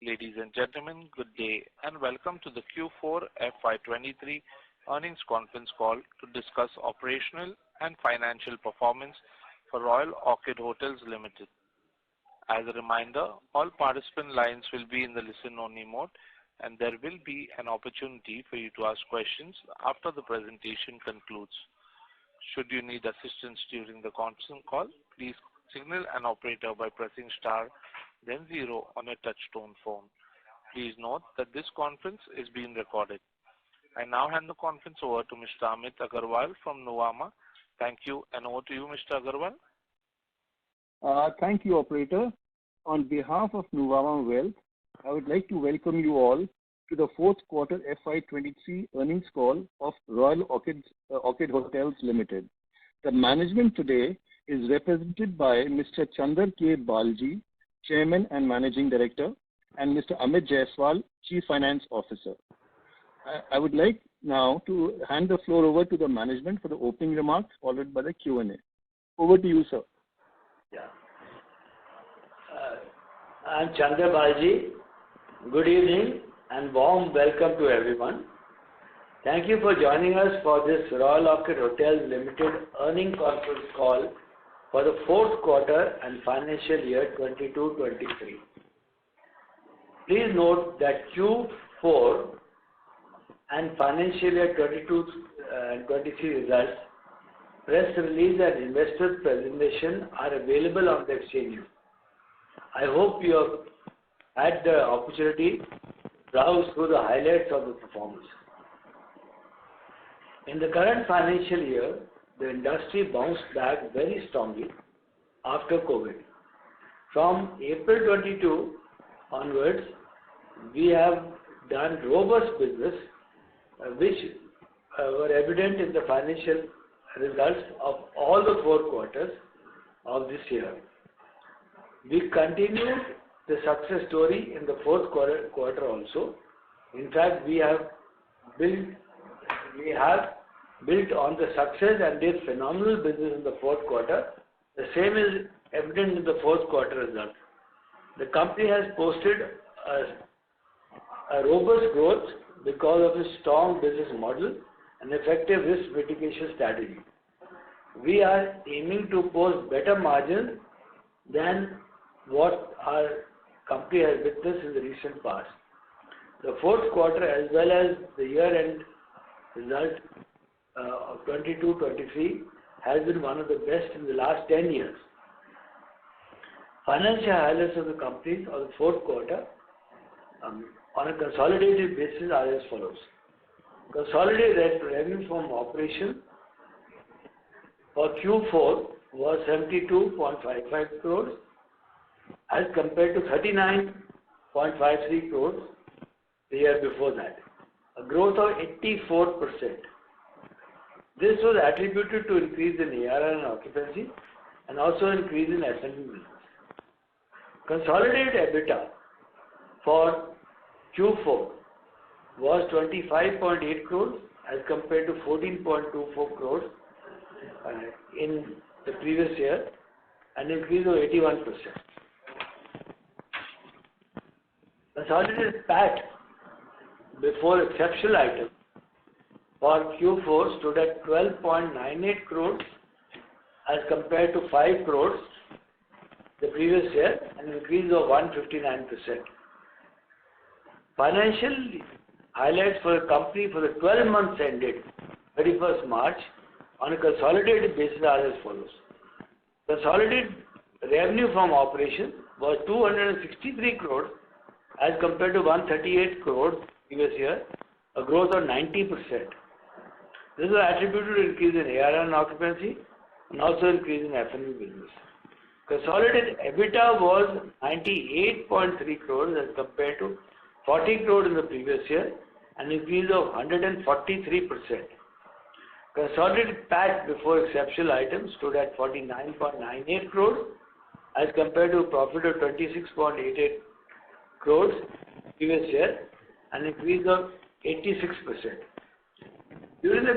Ladies and gentlemen, good day and welcome to the Q4 FY23 earnings conference call to discuss operational and financial performance for Royal Orchid Hotels Limited. As a reminder, all participant lines will be in the listen-only mode, and there will be an opportunity for you to ask questions after the presentation concludes. Should you need assistance during the conference call, please signal an operator by pressing star then 0 on a touch-tone phone. Please note that this conference is being recorded. I now hand the conference over to Mr. Amit Agarwal from Nuvama. Thank you, and over to you, Mr. Agarwal. Thank you, operator. On behalf of Nuvama Wealth, I would like to welcome you all to the fourth quarter FY23 earnings call of Royal Orchid Hotels Limited. The management today is represented by Mr. Chandar K. Balji, Chairman and Managing Director, and Mr. Amit Jaiswal, Chief Finance Officer. I would like now to hand the floor over to the management for the opening remarks, followed by the Q&A. Over to you, sir. Yeah. I'm Chandar Balji. Good evening and warm welcome to everyone. Thank you for joining us for this Royal Orchid Hotels Limited earnings conference call for the fourth quarter and financial year 22-23. Please note that Q4 and financial year 22 and 23 results, press release and investor presentation are available on the exchange. I hope you have had the opportunity to browse through the highlights of the performance. In the current financial year, the industry bounced back very strongly after COVID. From April 22 onwards, we have done robust business, which were evident in the financial results of all the 4 quarters of this year. We continued the success story in the fourth quarter also. In fact, we have built on the success and did phenomenal business in the fourth quarter. The same is evident in the fourth quarter result. The company has posted a robust growth because of its strong business model and effective risk mitigation strategy. We are aiming to post better margins than what our company has witnessed in the recent past. The fourth quarter as well as the year-end result of 22-23 has been one of the best in the last 10 years. Financial highlights of the company for the fourth quarter on a consolidated basis are as follows. Consolidated revenue from operation for Q4 was 72.55 crores as compared to 39.53 crores the year before that, a growth of 84%. This was attributed to increase in ARR and occupancy and also increase in F&B business. Consolidated EBITDA for Q4 was 25.8 crores as compared to 14.24 crores in the previous year, an increase of 81%. Consolidated PAT before exceptional items for Q4 stood at 12.98 crores as compared to 5 crores the previous year, an increase of 159%. Financial highlights for the company for the 12 months ended 31st March on a consolidated basis are as follows. Consolidated revenue from operations was 263 crores as compared to 138 crores previous year, a growth of 90%. This is attributed to increase in ARR and occupancy and also increase in F&B business. Consolidated EBITDA was 98.3 crores as compared to 40 crores in the previous year, an increase of 143%. Consolidated PAT before exceptional items stood at 49.98 crores as compared to a profit of 26.88 crores previous year, an increase of 86%. During the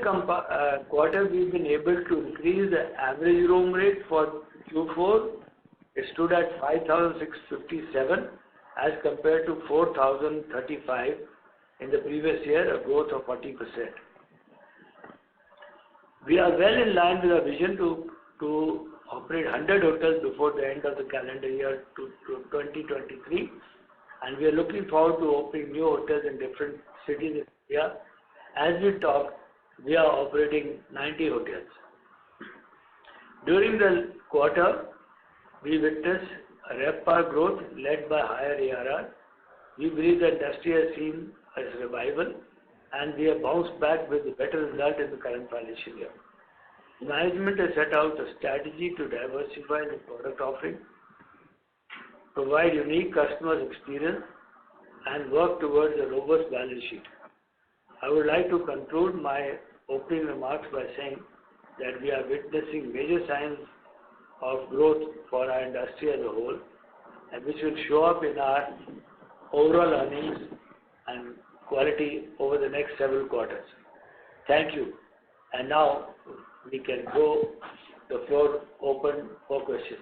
quarter, we've been able to increase the average room rate for Q4. It stood at 5,657 as compared to 4,035 in the previous year, a growth of 40%. We are well in line with our vision to operate 100 hotels before the end of the calendar year to 2023, and we are looking forward to opening new hotels in different cities in India. As we talk, we are operating 90 hotels. During the quarter, we witnessed a RevPAR growth led by higher ARR. We believe the industry has seen a revival, and we have bounced back with a better result in the current financial year. Management has set out a strategy to diversify the product offering, provide unique customer experience, and work towards a robust balance sheet. I would like to conclude my opening remarks by saying that we are witnessing major signs of growth for our industry as a whole, and which will show up in our overall earnings and quality over the next several quarters. Thank you. And now we can go the floor open for questions.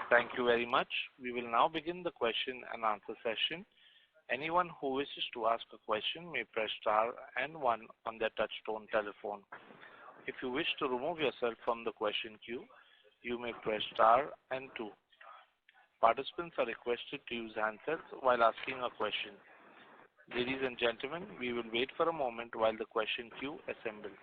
Thank you very much. We will now begin the question and answer session. Anyone who wishes to ask a question may press star and 1 on their touch-tone telephone. If you wish to remove yourself from the question queue, you may press star and 2. Participants are requested to use handsets while asking a question. Ladies and gentlemen, we will wait for a moment while the question queue assembles.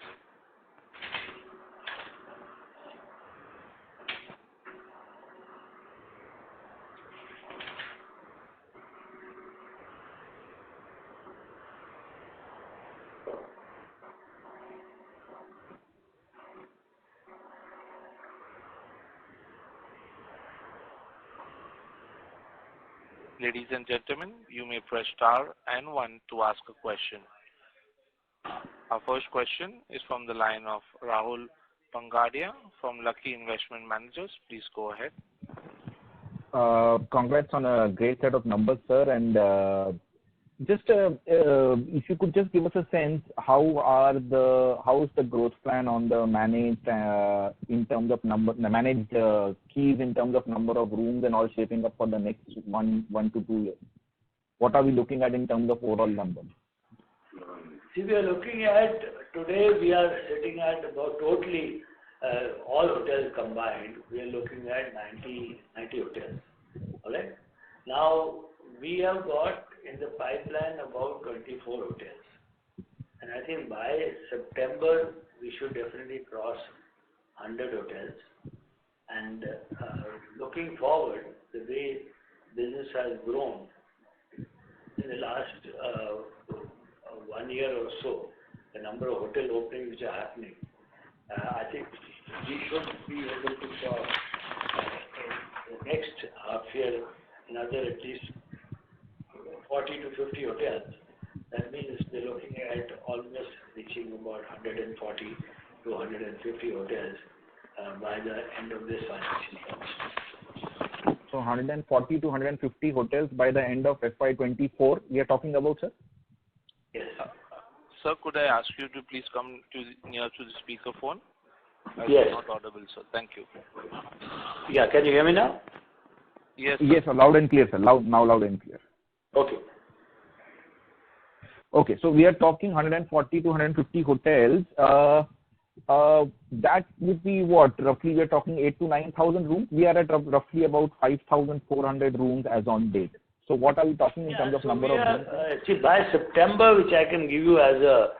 Ladies and gentlemen, you may press star and 1 to ask a question. Our first question is from the line of Rahul Pangadia from Lucky Investment Managers. Please go ahead. Congrats on a great set of numbers, sir. And if you could just give us a sense, how is the growth plan on the managed in terms of managed keys in terms of number of rooms and all shaping up for the next 1 to 2 years? What are we looking at in terms of overall numbers? See, we are looking at today. We are sitting at about totally all hotels combined. We are looking at 90 hotels. All right. Now we have got in the pipeline about 24 hotels, and I think by September we should definitely cross 100 hotels. And looking forward, the way business has grown in the last 1 year or so, the number of hotel openings which are happening, I think we should be able to cross in the next half year another at least 40 to 50 hotels. That means we're looking at almost reaching about 140 to 150 hotels by the end of this financial year. So 140 to 150 hotels by the end of FY24 we are talking about, sir? Yes. Sir, could I ask you to please come near to the speakerphone? Yes. Not audible, sir. Thank you. Yeah, can you hear me now? Yes, sir. Yes, sir. Loud and clear, sir. Loud and clear. Okay. Okay, so we are talking 140 to 150 hotels. That would be what? Roughly, we are talking 8,000 to 9,000 rooms. We are at roughly about 5,400 rooms as on date. So what are we talking in terms of number of rooms? See, by September, which I can give you as a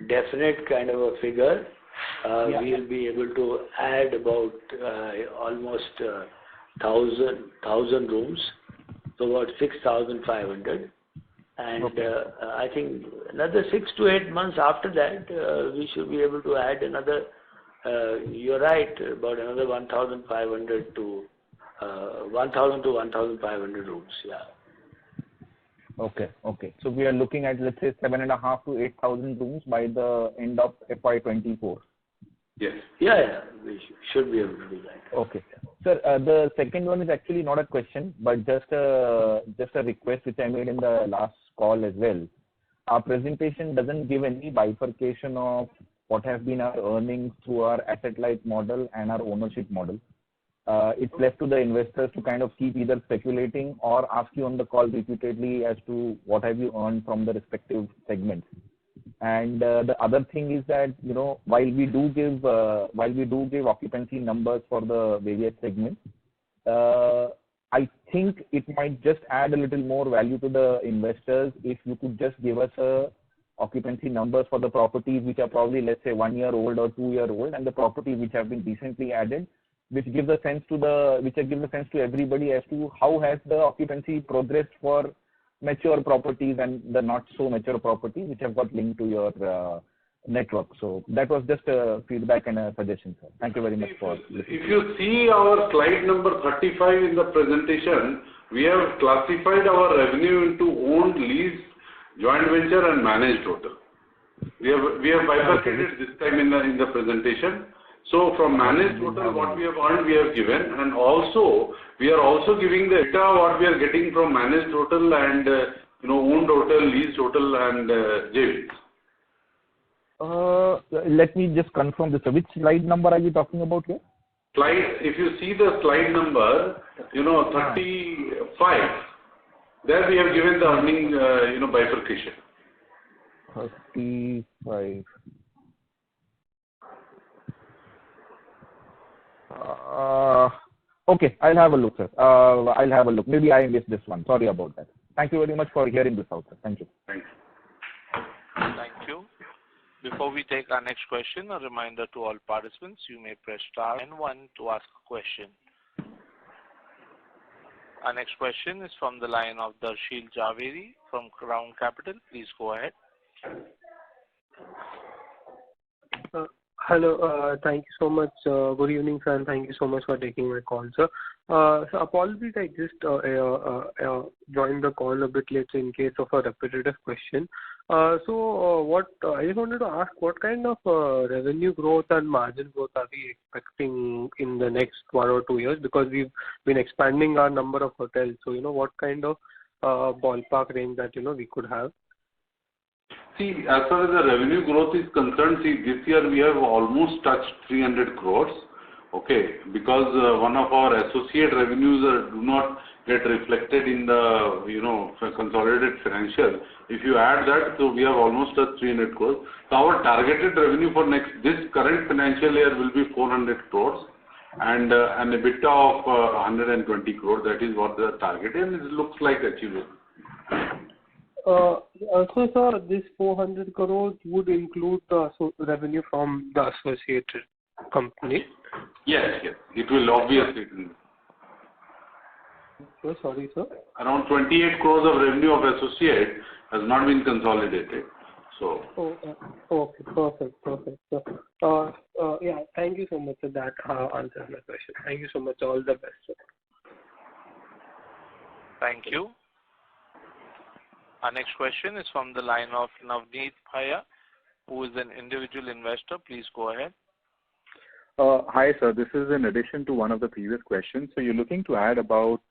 definite kind of a figure, we will be able to add about almost 1,000 rooms, so about 6,500. And I think another 6 to 8 months after that, we should be able to add another, you're right, about another 1,500 to 1,000 to 1,500 rooms, yeah. Okay. So we are looking at, let's say, 7,500 to 8,000 rooms by the end of FY24. Yes. Yeah. We should be able to do that. Okay. Sir, the second one is actually not a question, but just a request which I made in the last call as well. Our presentation doesn't give any bifurcation of what has been our earnings through our asset-light model and our ownership model. it's left to the investors to kind of keep either speculating or ask you on the call repeatedly as to what have you earned from the respective segments. And the other thing is that, while we do give occupancy numbers for the various segments, I think it might just add a little more value to the investors if you could just give us occupancy numbers for the properties which are probably, let's say, 1 year old or 2 year old, and the properties which have been recently added, which gives a sense to everybody as to how has the occupancy progressed for mature properties and the not so mature properties which have got linked to your network. So that was just a feedback and a suggestion, sir. Thank you very much for listening. If you see our slide number 35 in the presentation, we have classified our revenue into owned, leased, joint venture and managed hotel. We have bifurcated this time in the presentation. So from managed hotel, what we have earned, we have given, and also we are also giving the data what we are getting from managed hotel and owned hotel, leased hotel and JVs. Let me just confirm this. Which slide number are you talking about here? If you see the slide number, 35, there we have given the earning, bifurcation. 35. Okay, I'll have a look, sir. I'll have a look. Maybe I missed this one. Sorry about that. Thank you very much for hearing this out, sir. Thank you. Thanks. Thank you. Before we take our next question, a reminder to all participants, you may press star and 1 to ask a question. Our next question is from the line of Darshil Javeri from Crown Capital. Please go ahead. Hello, thank you so much. Good evening, sir, and thank you so much for taking my call, sir. So apologies, I just joined the call a bit late in case of a repetitive question. I just wanted to ask, what kind of revenue growth and margin growth are we expecting in the next 1 or 2 years? Because we've been expanding our number of hotels. So, what kind of ballpark range that, we could have? See, as far as the revenue growth is concerned, this year we have almost touched 300 crores, okay, because one of our associate revenues do not get reflected in the, consolidated financial. If you add that, so we have almost touched 300 crores. So our targeted revenue for this current financial year will be 400 crores and an EBITDA of 120 crores. That is what the target is, and it looks like achievable. So, sir, this 400 crores would include the revenue from the associated company? Yes, it will obviously. Sorry, sir. Around 28 crores of revenue of associate has not been consolidated. So. Okay, perfect. Yeah, thank you so much for that answer my question. Thank you so much. All the best, sir. Thank you. Our next question is from the line of Navneet Bhaya, who is an individual investor. Please go ahead. Hi, sir. This is in addition to one of the previous questions. So you're looking to add about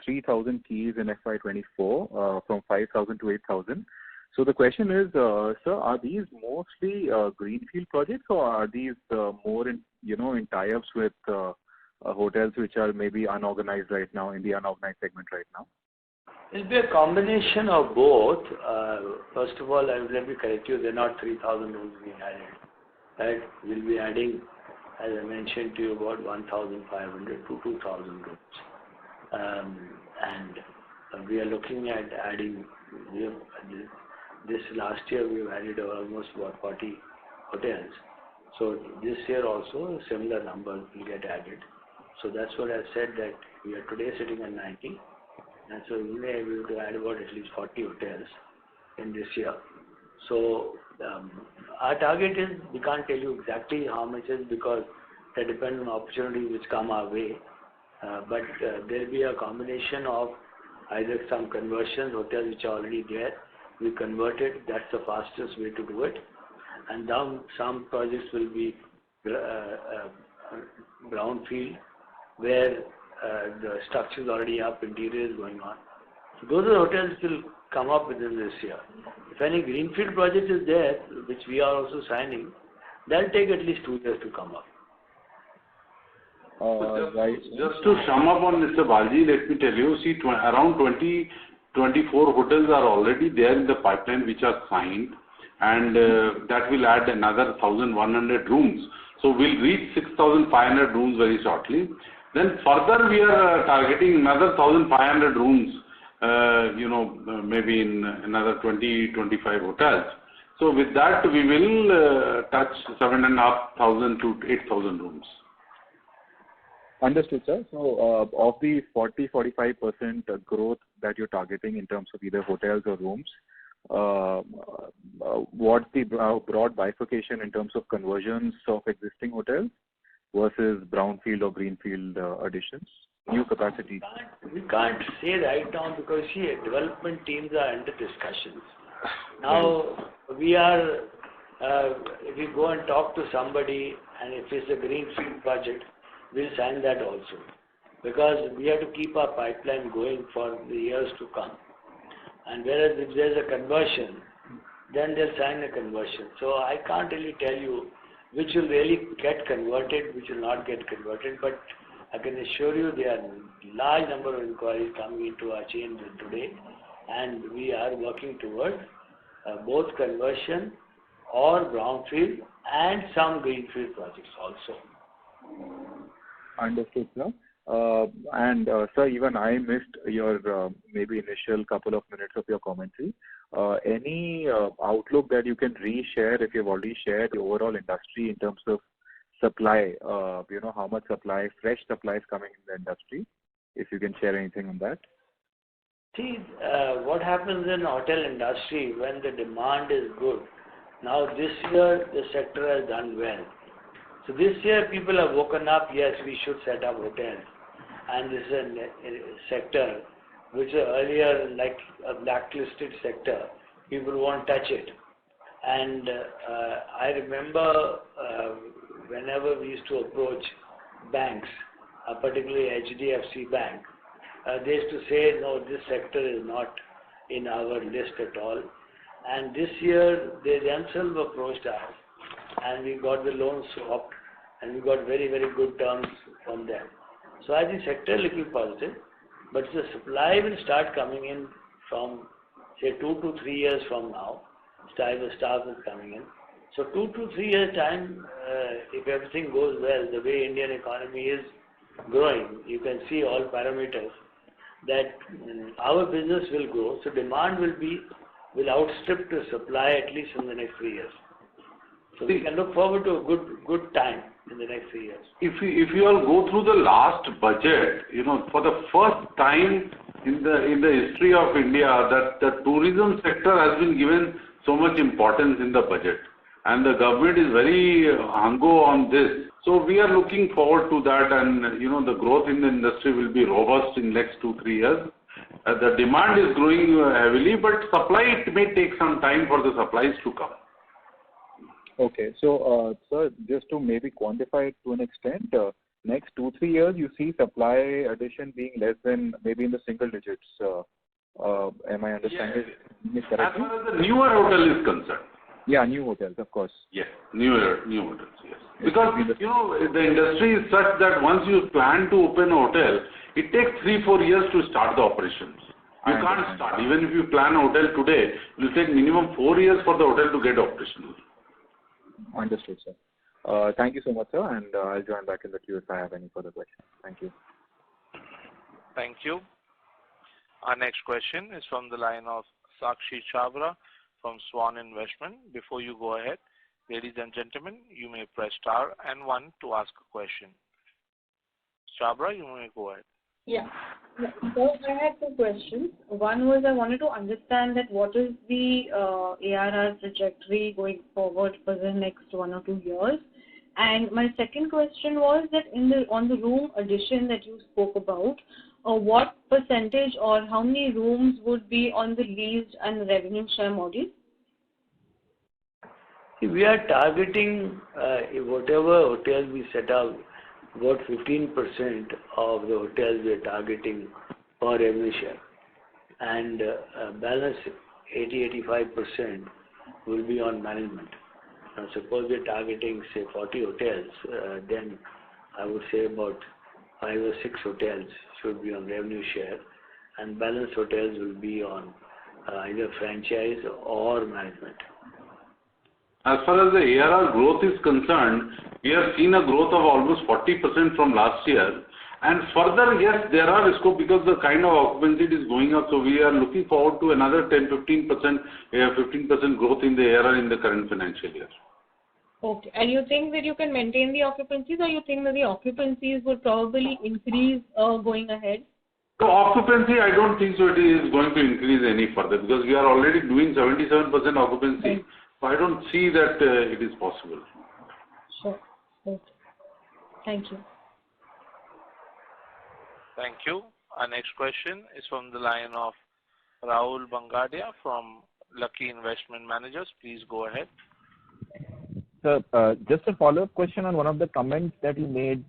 3,000 keys in FY24 from 5,000 to 8,000. So the question is, sir, are these mostly greenfield projects, or are these more in tie-ups with hotels which are maybe unorganized right now, in the unorganized segment right now? It will be a combination of both. First of all, let me correct you, there are not 3,000 rooms being added. Right? We'll be adding, as I mentioned to you, about 1,500 to 2,000 rooms. And we are looking at adding, this last year we have added almost about 40 hotels. So this year also a similar number will get added. So that's what I said, that we are today sitting at 90. And so we may be able to add about at least 40 hotels in this year. So our target is, we can't tell you exactly how much is, because that depends on opportunities which come our way. But there will be a combination of either some conversions, hotels which are already there, we convert it, that's the fastest way to do it. And then some projects will be brownfield, where the structure is already up, interior is going on. So those are the hotels which will come up within this year. If any greenfield project is there, which we are also signing, that will take at least 2 years to come up. Right. Just to sum up on Mr. Balji, let me tell you, see, around 24 hotels are already there in the pipeline which are signed, and that will add another 1,100 rooms. So we'll reach 6,500 rooms very shortly. Then further we are targeting another 1,500 rooms, maybe in another 20-25 hotels. So with that we will touch 7,500 to 8,000 rooms. Understood, sir. So, of the 40-45% growth that you're targeting in terms of either hotels or rooms, what's the broad bifurcation in terms of conversions of existing hotels versus brownfield or greenfield additions, new capacity? We can't say right now because development teams are under discussions. Now we are, if we go and talk to somebody, and if it's a greenfield project, we'll sign that also, because we have to keep our pipeline going for the years to come. And whereas if there's a conversion, then they'll sign a conversion. So I can't really tell you which will really get converted, which will not get converted, but I can assure you there are large number of inquiries coming into our chain today, and we are working towards both conversion or brownfield and some greenfield projects also. Understood, sir. Sir, even I missed your maybe initial couple of minutes of your commentary. Any outlook that you can re-share if you've already shared the overall industry in terms of supply? How much supply, fresh supply is coming in the industry? If you can share anything on that. See, what happens in the hotel industry when the demand is good. Now this year the sector has done well. So this year people have woken up, yes, we should set up hotels. And this is a sector which is earlier like a blacklisted sector. People won't touch it. And I remember whenever we used to approach banks, particularly HDFC Bank, they used to say, no, this sector is not in our list at all. And this year they themselves approached us, and we got the loan swapped, and we got very, very good terms from them. So I think sector looking positive, but the supply will start coming in from say 2 to 3 years from now. The staff is coming in. So 2 to 3 years time, if everything goes well, the way Indian economy is growing, you can see all parameters that our business will grow. So demand will outstrip the supply at least in the next 3 years. So we can look forward to a good time in the next 3 years. If you all go through the last budget, for the first time in the history of India, that the tourism sector has been given so much importance in the budget, and the government is very hungo on this. So we are looking forward to that, and the growth in the industry will be robust in next 2-3 years. The demand is growing heavily, but supply, it may take some time for the supplies to come. Okay, so sir, just to maybe quantify it to an extent, next 2-3 years, you see supply addition being less than maybe in the single digits. Am I understanding it correctly? As far as the newer hotel is concerned. Yeah, new hotels, of course. Yes, new hotels, yes. Because, the industry is such that once you plan to open a hotel, it takes 3-4 years to start the operations. You can't start. Even if you plan a hotel today, it will take minimum 4 years for the hotel to get operational. Understood, sir. Thank you so much, sir, and I'll join back in the queue if I have any further questions. Thank you. Thank you. Our next question is from the line of Sakshi Chabra from Swan Investment. Before you go ahead, ladies and gentlemen, you may press star and 1 to ask a question. Chabra, you may go ahead. Yeah. So I had 2 questions. One was I wanted to understand that what is the ARR trajectory going forward for the next 1 or 2 years. And my second question was that on the room addition that you spoke about, what percentage or how many rooms would be on the leased and revenue share model? We are targeting whatever hotels we set up, about 15% of the hotels we are targeting for revenue share, and balance 80-85% will be on management. Now suppose we are targeting say 40 hotels, then I would say about 5 or 6 hotels should be on revenue share, and balance hotels will be on either franchise or management. As far as the ARR growth is concerned, we have seen a growth of almost 40% from last year. And further, yes, there are scope because the kind of occupancy is going up. So we are looking forward to another 10-15% growth in the ARR in the current financial year. Okay. And you think that you can maintain the occupancies, or you think that the occupancies would probably increase going ahead? So occupancy, I don't think so it is going to increase any further because we are already doing 77% occupancy. Right. So I don't see that it is possible. Sure. Okay. Thank you. Thank you. Our next question is from the line of Rahul Bangadia from Lucky Investment Managers. Please go ahead. Sir, just a follow-up question on one of the comments that you made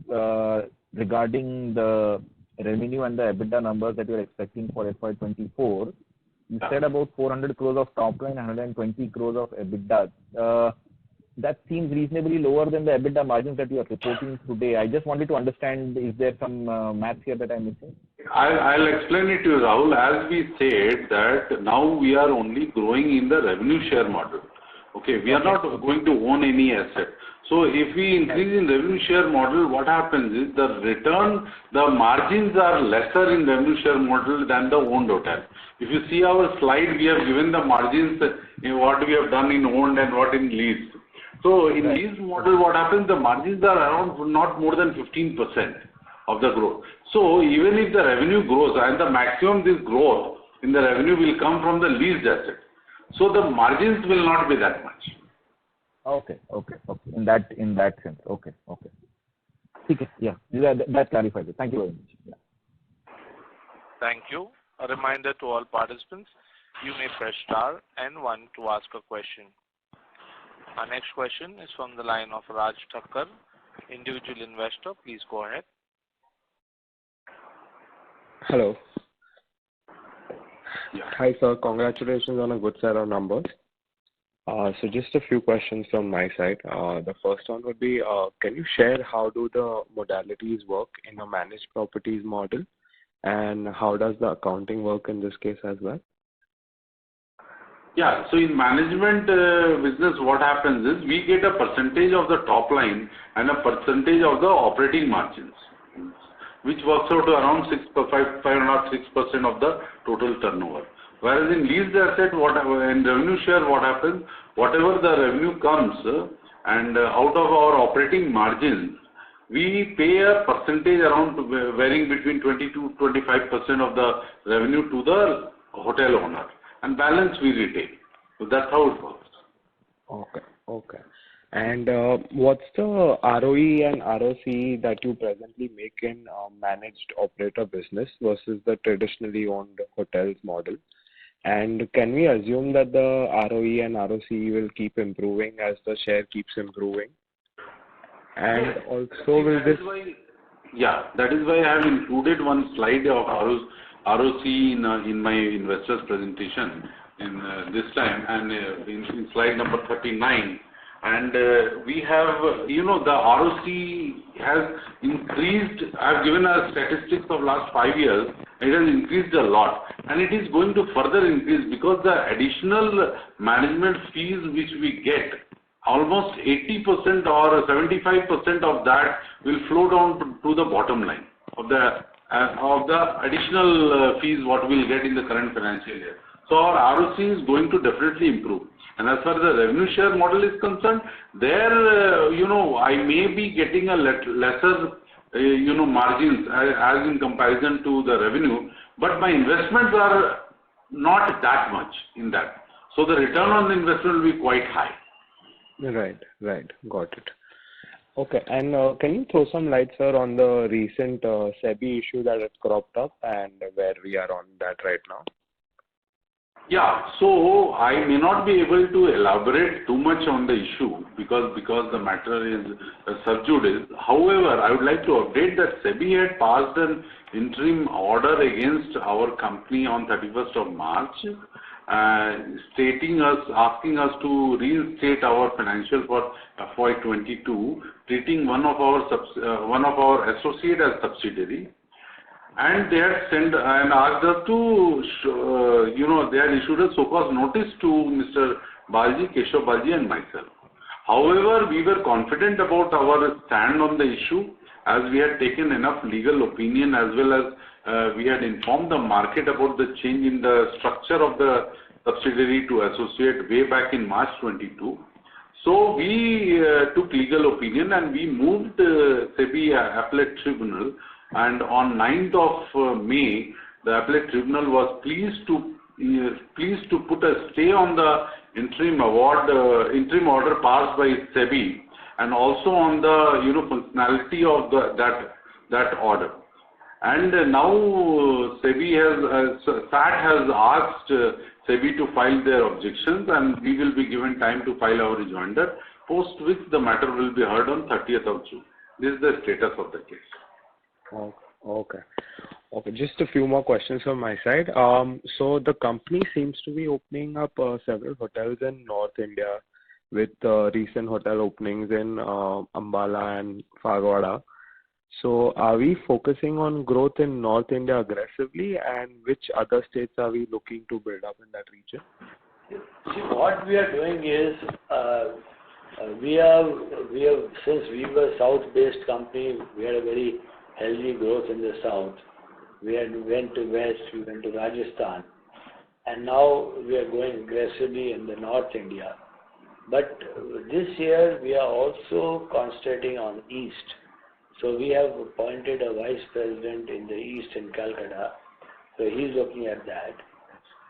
regarding the revenue and the EBITDA numbers that you're expecting for FY24. You said about 400 crores of top line, 120 crores of EBITDA. That seems reasonably lower than the EBITDA margins that you are reporting today. I just wanted to understand, is there some math here that I'm missing? I'll explain it to you, Rahul. As we said that now we are only growing in the revenue share model. Okay, we are not going to own any asset. So if we increase in revenue share model, what happens is the return, the margins are lesser in revenue share model than the owned hotel. If you see our slide, we have given the margins, what we have done in owned and what in lease. So in lease model, what happens, the margins are around not more than 15% of the growth. So even if the revenue grows and the maximum this growth in the revenue will come from the leased asset. So the margins will not be that much. Okay. In that sense. Okay. Okay, yeah, that clarifies it. Thank you very much. Yeah. Thank you. A reminder to all participants, you may press star and 1 to ask a question. Our next question is from the line of Raj Thakkar, individual investor. Please go ahead. Hello. Hi, sir. Congratulations on a good set of numbers. So just a few questions from my side. The first one would be, can you share how do the modalities work in a managed properties model, and how does the accounting work in this case as well? Yeah, so in management business, what happens is we get a percentage of the top line and a percentage of the operating margins, which works out to around 5.5-6% of the total turnover. Whereas in leased asset, in revenue share, what happens, whatever the revenue comes and out of our operating margins, we pay a percentage around varying between 20-25% of the revenue to the hotel owner, and balance we retain. So that's how it works. Okay. And what's the ROE and ROC that you presently make in managed operator business versus the traditionally owned hotels model? And can we assume that the ROE and ROC will keep improving as the share keeps improving? And also will this... Yeah, that is why I have included one slide of ROC in my investors presentation in this time, and in slide number 39. And we have, the ROC has increased. I have given a statistics of last 5 years. It has increased a lot, and it is going to further increase because the additional management fees which we get, almost 80% or 75% of that will flow down to the bottom line of the additional fees what we will get in the current financial year. So our ROC is going to definitely improve. And as far as the revenue share model is concerned, there, I may be getting a lesser, margins as in comparison to the revenue, but my investments are not that much in that. So the return on the investment will be quite high. Right. Got it. Okay, and can you throw some light, sir, on the recent SEBI issue that has cropped up and where we are on that right now? Yeah, so I may not be able to elaborate too much on the issue because the matter is sub judice. However, I would like to update that SEBI had passed an interim order against our company on 31st of March, asking us to reinstate our financial for FY22, treating one of our associate as subsidiary. And they had sent and asked us to, they had issued a so-called notice to Mr. Balji, Keshav Balji and myself. However, we were confident about our stand on the issue as we had taken enough legal opinion as well as we had informed the market about the change in the structure of the subsidiary to associate way back in March 22. So we took legal opinion and we moved SEBI Appellate Tribunal. And on 9th of May, the Appellate Tribunal was pleased to put a stay on the interim order passed by SEBI, and also on the functionality of that order. And now SEBI SAT has asked SEBI to file their objections, and we will be given time to file our rejoinder, post which the matter will be heard on 30th of June. This is the status of the case. Okay. Just a few more questions from my side. So the company seems to be opening up several hotels in North India with recent hotel openings in Ambala and Fagwada. So are we focusing on growth in North India aggressively, and which other states are we looking to build up in that region? See, what we are doing is we have since we were South-based company, we had a very healthy growth in the South. We went to West, we went to Rajasthan, and now we are going aggressively in the North India. But this year we are also concentrating on East. So we have appointed a vice president in the East in Calcutta. So he's looking at that.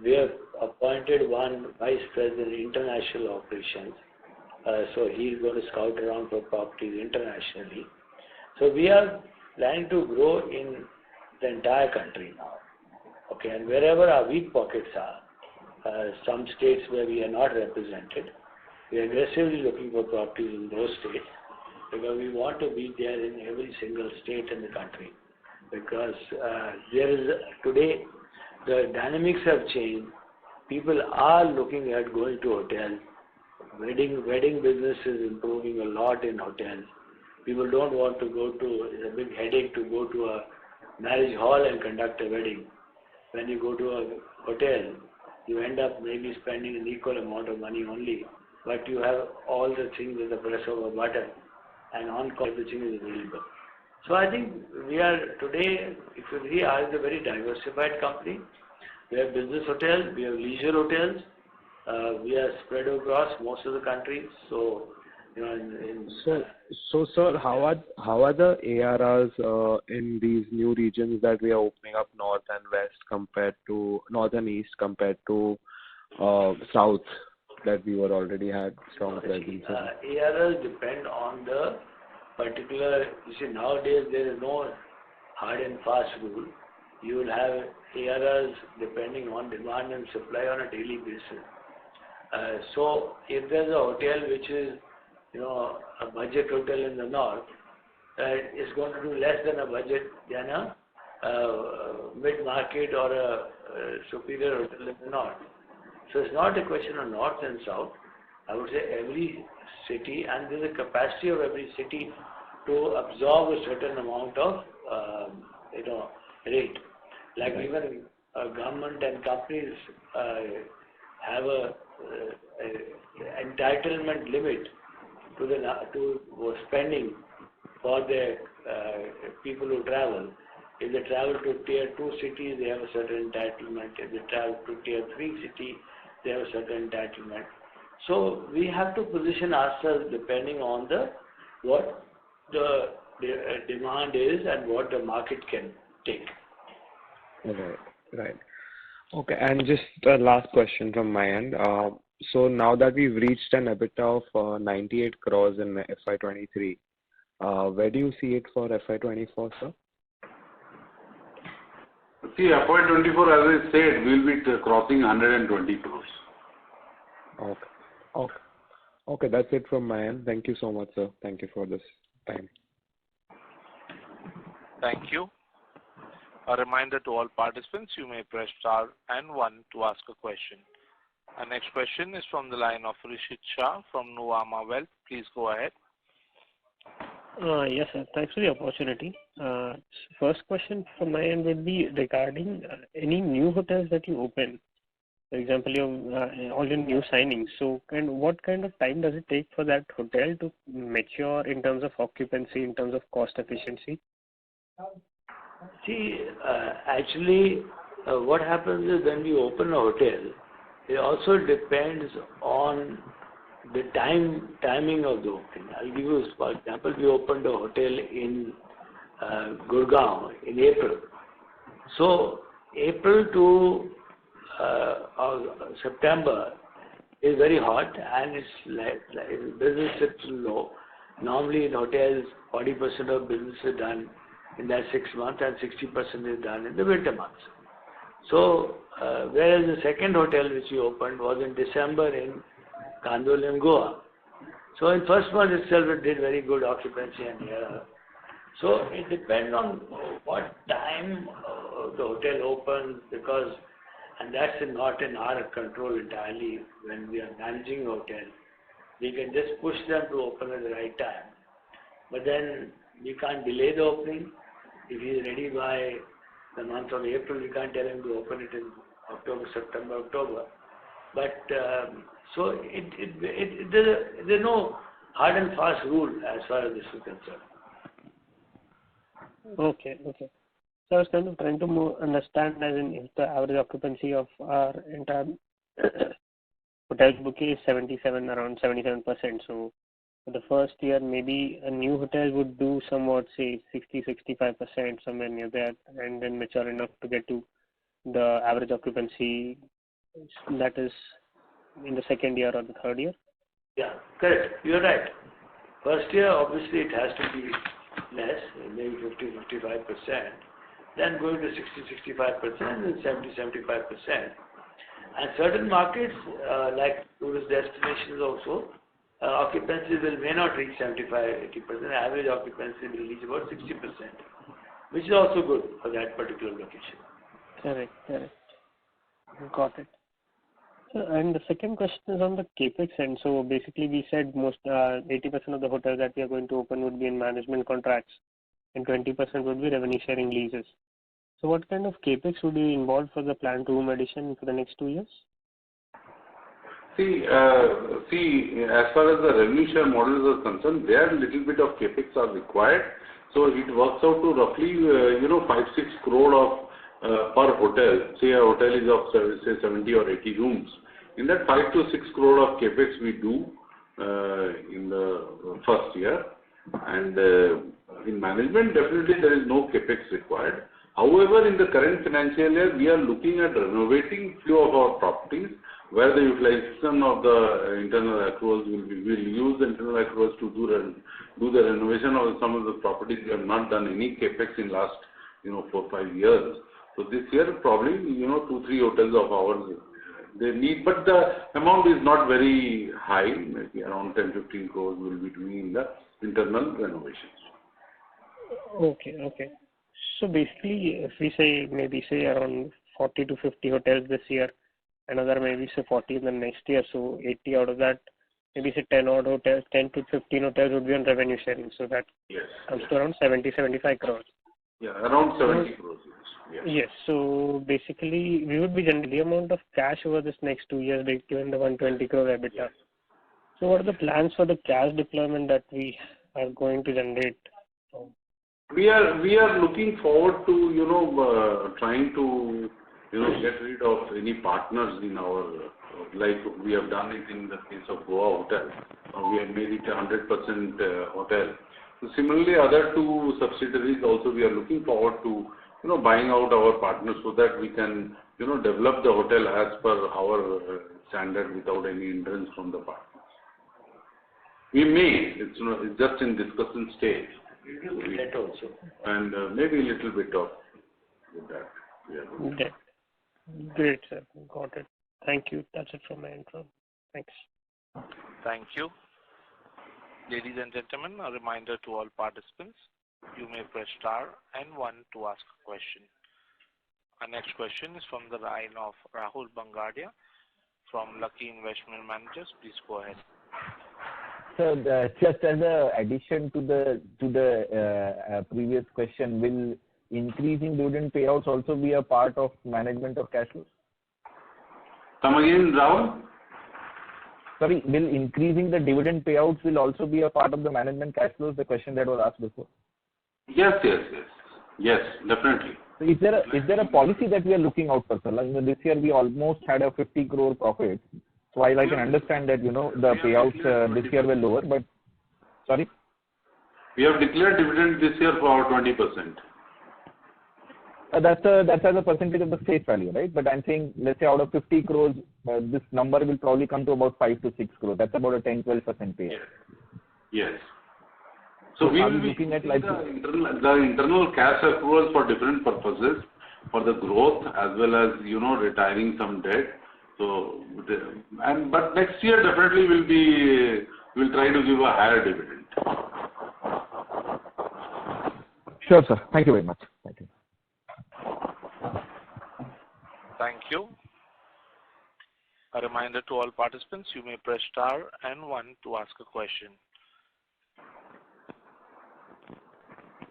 We have appointed one vice president in international operations. So he's going to scout around for properties internationally. So we are planning to grow in the entire country now. Okay, and wherever our weak pockets are, some states where we are not represented, we are aggressively looking for properties in those states because we want to be there in every single state in the country. Because today the dynamics have changed. People are looking at going to hotels. Wedding business is improving a lot in hotels. People don't want to go to, it's a big headache to go to a marriage hall and conduct a wedding. When you go to a hotel, you end up maybe spending an equal amount of money only, but you have all the things with the press of a button, and on-call everything is available. So I think we are today, if you see, ours is a very diversified company. We have business hotels, we have leisure hotels, we are spread across most of the country. So, So sir, how are the ARRs in these new regions that we are opening up, North and West compared to North and East compared to South that we were already had strong presence in? ARRs depend on the particular. You see, nowadays there is no hard and fast rule. You will have ARRs depending on demand and supply on a daily basis. So if there's a hotel which is a budget hotel in the north, is going to do less than a budget than a mid-market or a superior hotel in the north. So it's not a question of north and south. I would say every city, and there's a capacity of every city to absorb a certain amount of rate. Like even government and companies have a entitlement limit to spending for the people who travel. If they travel to tier 2 cities, they have a certain entitlement. If they travel to tier 3 city, they have a certain entitlement. So we have to position ourselves depending on what the demand is and what the market can take. Right. Okay, and just a last question from my end. So now that we've reached an EBITDA of 98 crores in FY23, where do you see it for FY24, sir? See, FY24, as I said, we'll be crossing 120 crores. Okay, that's it from my end. Thank you so much, sir. Thank you for this time. Thank you. A reminder to all participants, you may press star and 1 to ask a question. Our next question is from the line of Rishit Shah from Nuvama Wealth. Please go ahead. Yes, sir. Thanks for the opportunity. First question from my end would be regarding any new hotels that you open. For example, all your new signings. So, what kind of time does it take for that hotel to mature in terms of occupancy, in terms of cost efficiency? See, actually, what happens is when we open a hotel, it also depends on the timing of the opening. I'll give you, for example, we opened a hotel in Gurgaon in April. So, April to September is very hot and it's like business is low. Normally in hotels, 40% of business is done in that 6 months and 60% is done in the winter months. So, whereas the second hotel which we opened was in December in Concall in Goa. So, in first month itself it did very good occupancy and so it depends on what time the hotel opens because, and that's not in our control entirely when we are managing a hotel. We can just push them to open at the right time. But then we can't delay the opening. If he is ready by the month of April, we can't tell him to open it in October, September, October. But so there's no hard and fast rule as far as this is concerned. Okay. So I was kind of trying to understand as in if the average occupancy of our entire hotel bouquet is around 77%. So for the first year, maybe a new hotel would do somewhat, say, 60-65%, somewhere near that, and then mature enough to get to the average occupancy that is in the second year or the third year? Yeah, correct. You're right. First year, obviously, it has to be less, maybe 50-55%. Then going to 60-65% and 70-75%. And certain markets, like tourist destinations also, occupancy may not reach 75-80%. Average occupancy will reach about 60%, which is also good for that particular location. Correct. Got it. So, and the second question is on the capex end. So basically, we said most 80% of the hotels that we are going to open would be in management contracts, and 20% would be revenue sharing leases. So what kind of capex would be involved for the planned room addition for the next 2 years? See, as far as the revenue share models are concerned, there little bit of capex are required. So it works out to roughly, 5-6 crore of per hotel. Say a hotel is of say 70 or 80 rooms. In that 5 to 6 crore of capex we do in the first year, and in management definitely there is no capex required. However, in the current financial year, we are looking at renovating few of our properties where the utilization of the internal accruals we'll use the internal accruals to do the renovation of some of the properties. We have not done any capex in last 4-5 years. So this year probably 2-3 hotels of ours they need, but the amount is not very high. Maybe around 10-15 crores will be doing in the internal renovations. Okay. So basically, if we say around 40 to 50 hotels this year, another maybe say 40 in the next year, so 80 out of that, maybe say 10 to 15 hotels would be on revenue sharing. So that comes to around 70-75 crores. Yeah, around 70 crores. Yes. So basically, we would be generating the amount of cash over this next 2 years, given the 120 crore EBITDA. Yes. So what are the plans for the cash deployment that we are going to generate? We are looking forward to trying to get rid of any partners in our, like we have done it in the case of Goa Hotel. We have made it a 100% hotel. So similarly, other 2 subsidiaries also we are looking forward to buying out our partners so that we can develop the hotel as per our standard without any hindrance from the partners. We may, it's just in discussion stage. That also. And maybe a little bit of that. we are good. Okay. Great, sir. Got it. Thank you. That's it from my intro. Thanks. Thank you. Ladies and gentlemen, a reminder to all participants, you may press star and 1 to ask a question. Our next question is from the line of Rahul Bangadia from Lucky Investment Managers. Please go ahead. So just as an addition to the previous question, will increasing dividend payouts also be a part of management of cash flows? Come again, Rahul? Sorry, will increasing the dividend payouts will also be a part of the management cash flows? The question that was asked before. Yes, definitely. So is there a policy that we are looking out for, sir? Like, this year we almost had a 50 crore profit. So while I can understand that, the payouts this year were lower, but sorry? We have declared dividend this year for 20%. That's as a percentage of the face value, right? But I'm saying, let's say out of 50 crores, this number will probably come to about 5 to 6 crores. That's about a 10-12% payout. Yes. So we will be looking at like the internal cash accruals for different purposes, for the growth as well as retiring some debt. So, but next year definitely we'll try to give a higher dividend. Sure, sir. Thank you very much. Thank you. Thank you. A reminder to all participants, you may press star and 1 to ask a question.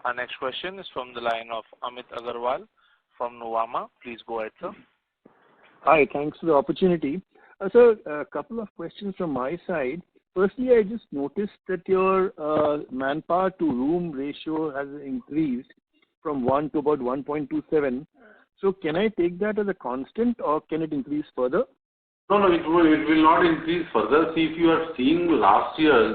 Our next question is from the line of Amit Agarwal from Nuvama. Please go ahead, sir. Hi, thanks for the opportunity. Sir, a couple of questions from my side. Firstly, I just noticed that your manpower to room ratio has increased from 1 to about 1.27. So can I take that as a constant or can it increase further? No, it will not increase further. See, if you are seeing last year,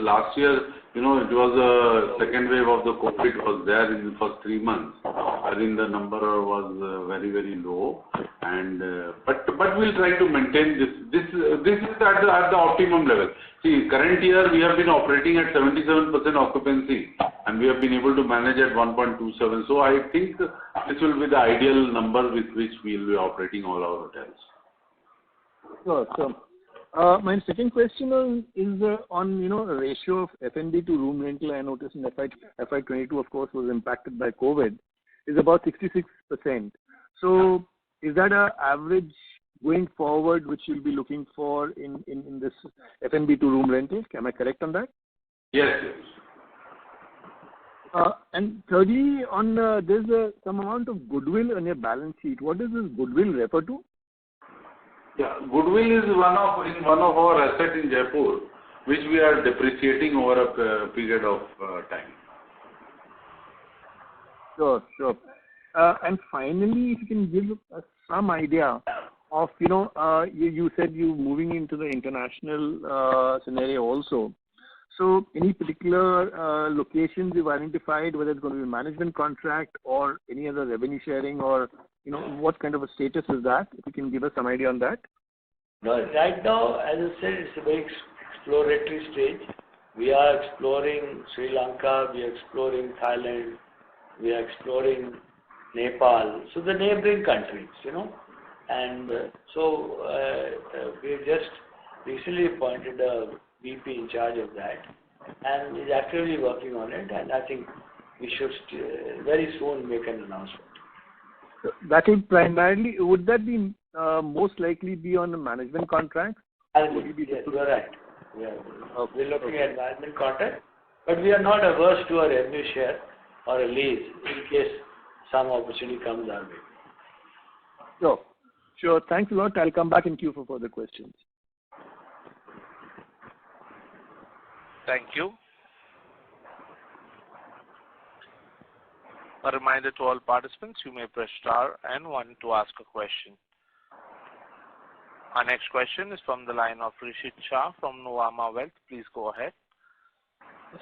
it was a second wave of the COVID was there in the first 3 months. I think the number was very, very low. And but we'll try to maintain this. This is at the optimum level. See, current year we have been operating at 77% occupancy, and we have been able to manage at 1.27. So I think this will be the ideal number with which we will be operating all our hotels. Sure. So, my second question is on ratio of F&B to room rental. I noticed in FY22, of course, was impacted by COVID, is about 66%. So, is that an average going forward, which you'll be looking for in this F&B to room rental? Am I correct on that? Yes. And thirdly, on there's some amount of goodwill on your balance sheet. What does this goodwill refer to? Yeah, goodwill is one of our assets in Jaipur, which we are depreciating over a period of time. Sure. And finally, if you can give us some idea of, you said you're moving into the international scenario also. So any particular locations you've identified, whether it's going to be a management contract or any other revenue sharing or, what kind of a status is that? If you can give us some idea on that. No, right now, as I said, it's a very exploratory stage. We are exploring Sri Lanka, we are exploring Thailand, we are exploring Nepal, so the neighboring countries, And we just recently appointed a VP in charge of that, and is actively working on it, and I think we should very soon make an announcement. That will primarily, would that be most likely be on a management contract? Yes, you are right. We're looking at management contract, but we are not averse to a revenue share or a lease in case some opportunity comes our way. Sure. Thanks a lot. I'll come back in queue for further questions. Thank you. A reminder to all participants, you may press star and 1 to ask a question. Our next question is from the line of Rishit Shah from Nuvama Wealth. Please go ahead.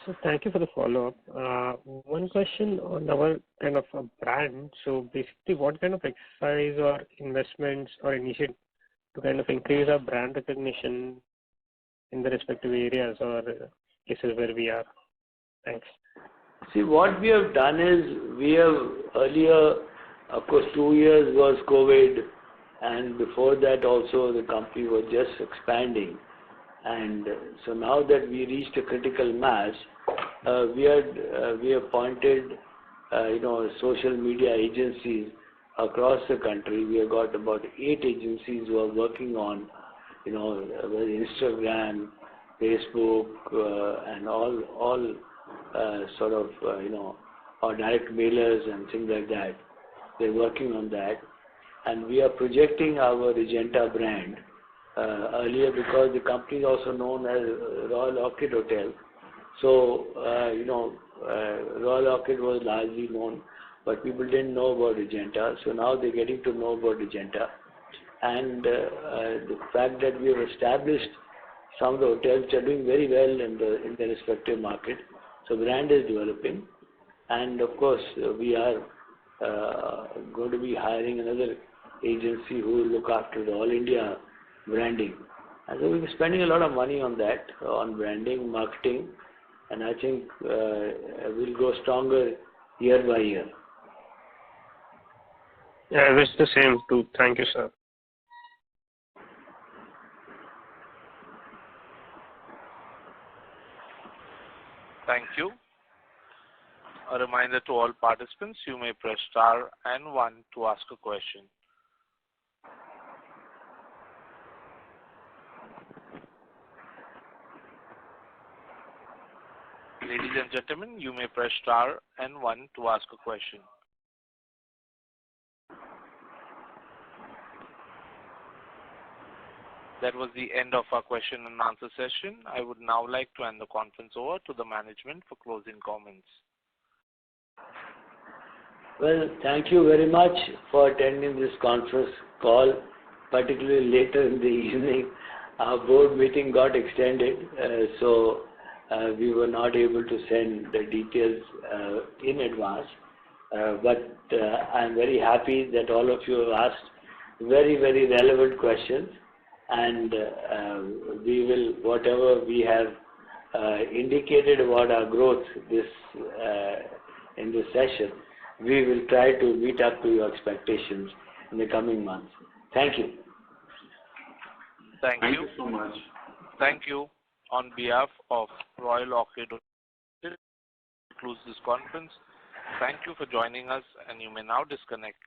So thank you for the follow-up. One question on our kind of a brand. So basically, what kind of exercise or investments or initiative to kind of increase our brand recognition in the respective areas or places where we are? Thanks. See, what we have done is we have earlier Of course, 2 years was COVID, and before that also the company was just expanding. And so now that we reached a critical mass, we appointed, social media agencies across the country. We have got about 8 agencies who are working on, Instagram, Facebook, and all sort of, or direct mailers and things like that. They're working on that, and we are projecting our Regenta brand earlier, because the company is also known as Royal Orchid Hotel. So, Royal Orchid was largely known, but people didn't know about Regenta. So now they're getting to know about Regenta. And the fact that we have established some of the hotels which are doing very well in their respective market. So brand is developing. And of course, we are going to be hiring another agency who will look after the all India branding. And so we'll be spending a lot of money on that, on branding, marketing, and I think we'll go stronger year by year. Yeah, I wish the same too. Thank you, sir. Thank you. A reminder to all participants, you may press star and 1 to ask a question. Ladies and gentlemen, you may press star and 1 to ask a question. That was the end of our question and answer session. I would now like to hand the conference over to the management for closing comments. Well, thank you very much for attending this conference call, particularly later in the evening. Our board meeting got extended, so we were not able to send the details in advance. But I'm very happy that all of you have asked very, very relevant questions, and we will, whatever we have indicated about our growth in this session, we will try to meet up to your expectations in the coming months. Thank you. Thank you so much. Thank you. On behalf of Royal Orchid, concludes this conference. Thank you for joining us, and you may now disconnect.